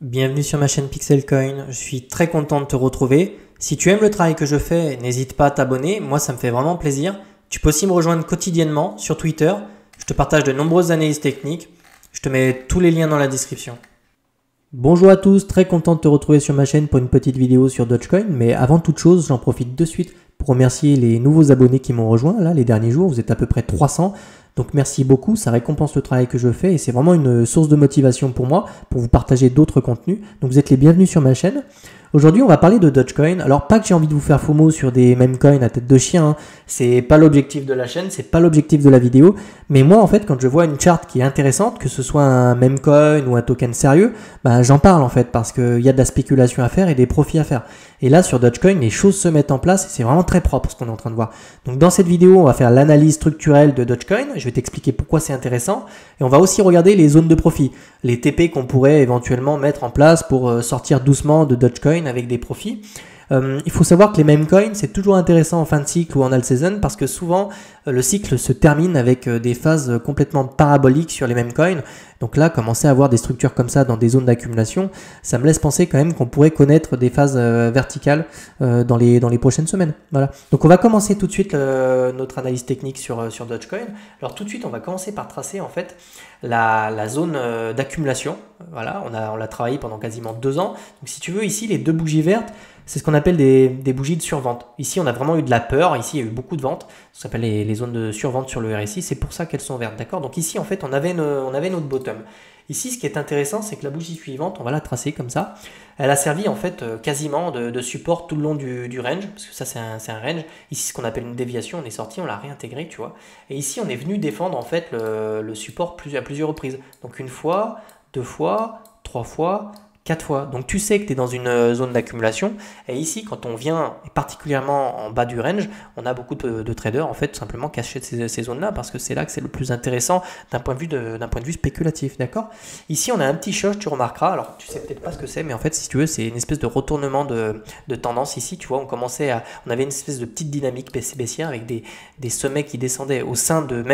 Bienvenue sur ma chaîne Pixelcoin, je suis très content de te retrouver. Si tu aimes le travail que je fais, n'hésite pas à t'abonner, moi ça me fait vraiment plaisir. Tu peux aussi me rejoindre quotidiennement sur Twitter, je te partage de nombreuses analyses techniques, je te mets tous les liens dans la description. Bonjour à tous, très content de te retrouver sur ma chaîne pour une petite vidéo sur Dogecoin, mais avant toute chose, j'en profite de suite pour remercier les nouveaux abonnés qui m'ont rejoint là les derniers jours, vous êtes à peu près 300. Donc merci beaucoup, ça récompense le travail que je fais et c'est vraiment une source de motivation pour moi, pour vous partager d'autres contenus. Donc vous êtes les bienvenus sur ma chaîne. Aujourd'hui on va parler de Dogecoin. Alors pas que j'ai envie de vous faire FOMO sur des meme coins à tête de chien, hein. C'est pas l'objectif de la chaîne, c'est pas l'objectif de la vidéo. Mais moi en fait quand je vois une charte qui est intéressante, que ce soit un meme coin ou un token sérieux, j'en parle en fait parce qu'il y a de la spéculation à faire et des profits à faire. Et là sur Dogecoin les choses se mettent en place et c'est vraiment très propre ce qu'on est en train de voir. Donc dans cette vidéo on va faire l'analyse structurelle de Dogecoin, je vais t'expliquer pourquoi c'est intéressant et on va aussi regarder les zones de profit, les TP qu'on pourrait éventuellement mettre en place pour sortir doucement de Dogecoin avec des profits. Il faut savoir que les meme coins, c'est toujours intéressant en fin de cycle ou en alt season parce que souvent le cycle se termine avec des phases complètement paraboliques sur les meme coins. Donc là, commencer à avoir des structures comme ça dans des zones d'accumulation, ça me laisse penser quand même qu'on pourrait connaître des phases verticales dans les prochaines semaines. Voilà. Donc on va commencer tout de suite notre analyse technique sur Dogecoin. Alors tout de suite, on va commencer par tracer en fait la zone d'accumulation. Voilà, on l'a travaillé pendant quasiment 2 ans. Donc si tu veux, ici, les 2 bougies vertes, c'est ce qu'on appelle des bougies de survente. Ici, on a vraiment eu de la peur. Ici, il y a eu beaucoup de ventes. Ça s'appelle les zones de survente sur le RSI. C'est pour ça qu'elles sont vertes. D'accord. Donc ici, en fait, on avait notre bottom. Ici, ce qui est intéressant, c'est que la bougie suivante, on va la tracer comme ça. Elle a servi en fait quasiment de support tout le long du range, parce que ça c'est un range. Ici, ce qu'on appelle une déviation, on est sorti, on l'a réintégré, tu vois. Et ici, on est venu défendre en fait le support à plusieurs reprises. Donc 1 fois, 2 fois, 3 fois, 4 fois. Donc tu sais que tu es dans une zone d'accumulation. Et ici, quand on vient, et particulièrement en bas du range, on a beaucoup de traders en fait tout simplement cachés de ces zones-là parce que c'est là que c'est le plus intéressant d'un point de vue spéculatif. D'accord. Ici, on a un petit short, tu remarqueras. Alors tu sais peut-être pas ce que c'est, mais en fait, si tu veux, c'est une espèce de retournement de tendance ici. Tu vois, on avait une espèce de petite dynamique baissière avec des sommets qui descendaient au sein de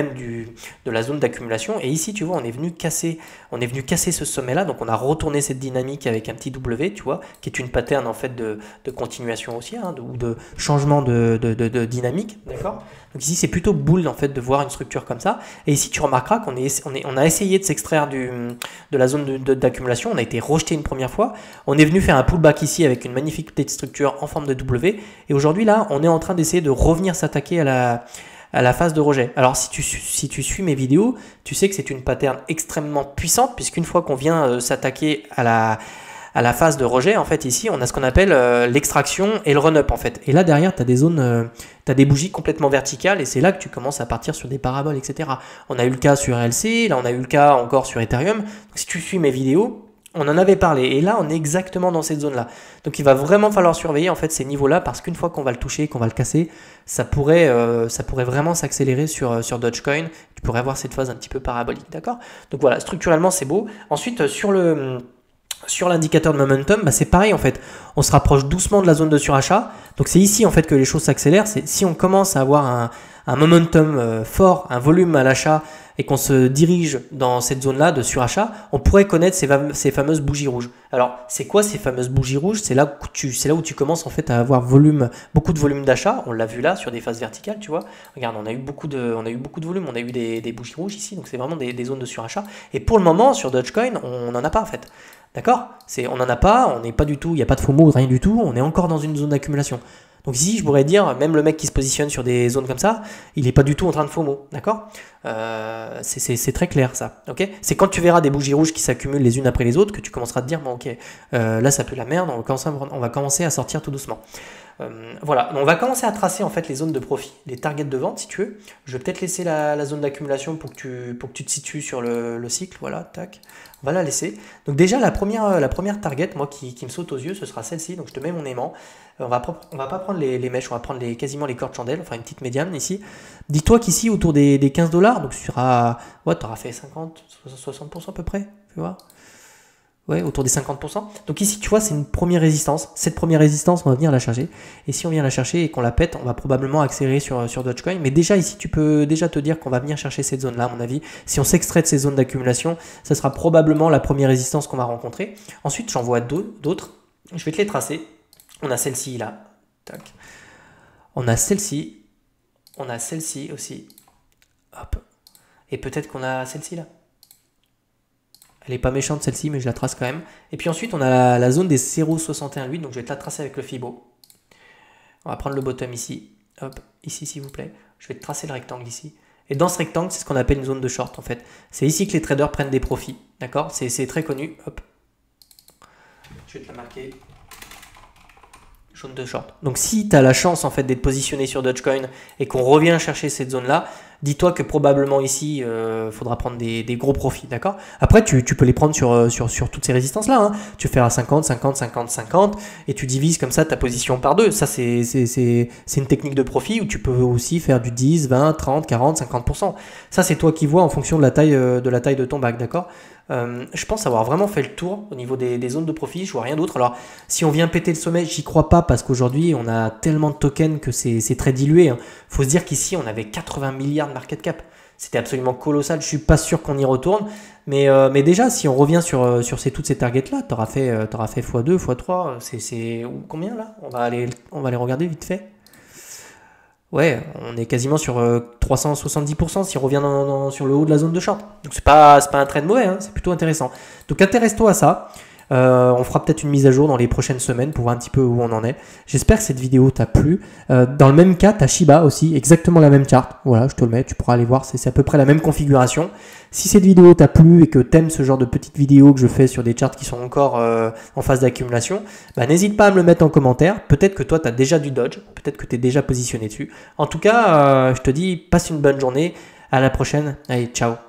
la zone d'accumulation. Et ici, tu vois, on est venu casser ce sommet-là. Donc on a retourné cette dynamique avec un petit W, tu vois, qui est une pattern en fait de continuation haussière ou de changement de dynamique, d'accord. Donc ici c'est plutôt bull en fait de voir une structure comme ça. Et ici tu remarqueras on a essayé de s'extraire de la zone d'accumulation, on a été rejeté une première fois, on est venu faire un pullback ici avec une magnifique petite structure en forme de W. Et aujourd'hui là, on est en train d'essayer de revenir s'attaquer à la phase de rejet. Alors si tu suis mes vidéos, tu sais que c'est une pattern extrêmement puissante puisqu'une fois qu'on vient s'attaquer à la phase de rejet, en fait ici on a ce qu'on appelle l'extraction et le run-up en fait. Et là derrière tu as des zones, tu as des bougies complètement verticales et c'est là que tu commences à partir sur des paraboles, etc. On a eu le cas sur LC, là on a eu le cas encore sur Ethereum. Donc, si tu suis mes vidéos, on en avait parlé et là on est exactement dans cette zone là. Donc il va vraiment falloir surveiller en fait ces niveaux là parce qu'une fois qu'on va le toucher, qu'on va le casser, ça pourrait vraiment s'accélérer sur Dogecoin. Tu pourrais avoir cette phase un petit peu parabolique, d'accord. Donc voilà, structurellement c'est beau. Ensuite sur l'indicateur de momentum, c'est pareil en fait, on se rapproche doucement de la zone de surachat. Donc c'est ici en fait que les choses s'accélèrent. C'est si on commence à avoir un momentum fort, un volume à l'achat et qu'on se dirige dans cette zone-là de surachat, on pourrait connaître ces fameuses bougies rouges. Alors, c'est quoi ces fameuses bougies rouges? C'est là où tu commences en fait à avoir beaucoup de volume d'achat. On l'a vu là sur des phases verticales, tu vois. Regarde, on a eu beaucoup de volume, on a eu des bougies rouges ici, donc c'est vraiment des zones de surachat. Et pour le moment, sur Dogecoin, on n'en a pas en fait. D'accord? On n'en a pas, on n'est pas du tout, il n'y a pas de FOMO, rien du tout, on est encore dans une zone d'accumulation. Donc ici, je pourrais dire, même le mec qui se positionne sur des zones comme ça, il n'est pas du tout en train de FOMO, d'accord. C'est très clair ça, ok. C'est quand tu verras des bougies rouges qui s'accumulent les unes après les autres que tu commenceras à te dire, bon ok, là ça pue la merde, on va commencer à sortir tout doucement. Voilà, on va commencer à tracer en fait les zones de profit, les targets de vente si tu veux. Je vais peut-être laisser la zone d'accumulation pour que tu te situes sur le cycle, voilà, tac. On va la laisser. Donc déjà la première target, moi qui me saute aux yeux, ce sera celle-ci. Donc je te mets mon aimant. On va pas prendre les mèches, on va prendre quasiment les cordes chandelles, enfin une petite médiane ici. Dis-toi qu'ici autour des 15$, donc tu auras fait 50, 60% à peu près, tu vois. Ouais, autour des 50%. Donc ici, tu vois, c'est une première résistance. Cette première résistance, on va venir la chercher. Et si on vient la chercher et qu'on la pète, on va probablement accélérer sur Dogecoin. Mais déjà ici, tu peux déjà te dire qu'on va venir chercher cette zone-là, à mon avis. Si on s'extrait de ces zones d'accumulation, ça sera probablement la première résistance qu'on va rencontrer. Ensuite, j'en vois d'autres. Je vais te les tracer. On a celle-ci là. Tac. On a celle-ci. On a celle-ci aussi. Hop. Et peut-être qu'on a celle-ci là. Elle n'est pas méchante celle-ci, mais je la trace quand même. Et puis ensuite, on a la zone des 0,618, donc je vais te la tracer avec le Fibo. On va prendre le bottom ici. Hop, ici s'il vous plaît. Je vais te tracer le rectangle ici. Et dans ce rectangle, c'est ce qu'on appelle une zone de short en fait. C'est ici que les traders prennent des profits. D'accord? C'est très connu. Hop. Je vais te la marquer. Zone de short. Donc si tu as la chance en fait d'être positionné sur Dogecoin et qu'on revient chercher cette zone-là, dis-toi que probablement ici, il faudra prendre des gros profits, d'accord? Après, tu peux les prendre sur toutes ces résistances-là. Hein. Tu fais à 50, 50, 50, 50 et tu divises comme ça ta position par deux. Ça, c'est une technique de profit où tu peux aussi faire du 10, 20, 30, 40, 50%. Ça, c'est toi qui vois en fonction de la taille de ton bac, d'accord? Je pense avoir vraiment fait le tour au niveau des zones de profit, je vois rien d'autre. Alors si on vient péter le sommet, j'y crois pas parce qu'aujourd'hui on a tellement de tokens que c'est très dilué. Hein. Faut se dire qu'ici on avait 80 milliards de market cap. C'était absolument colossal, je suis pas sûr qu'on y retourne. Mais déjà si on revient sur toutes ces targets là, t'auras fait x2, x3, c'est combien là? On va les regarder vite fait. Ouais, on est quasiment sur 370% si on revient sur le haut de la zone de short. Donc c'est pas un trade mauvais, hein, c'est plutôt intéressant. Donc intéresse-toi à ça. On fera peut-être une mise à jour dans les prochaines semaines pour voir un petit peu où on en est. J'espère que cette vidéo t'a plu. Dans le même cas, tu as Shiba aussi, exactement la même charte. Voilà, je te le mets, tu pourras aller voir, c'est à peu près la même configuration. Si cette vidéo t'a plu et que tu aimes ce genre de petites vidéos que je fais sur des charts qui sont encore en phase d'accumulation, bah, n'hésite pas à me le mettre en commentaire. Peut-être que toi, tu as déjà du Dodge, peut-être que tu es déjà positionné dessus. En tout cas, je te dis, passe une bonne journée. À la prochaine. Allez, ciao.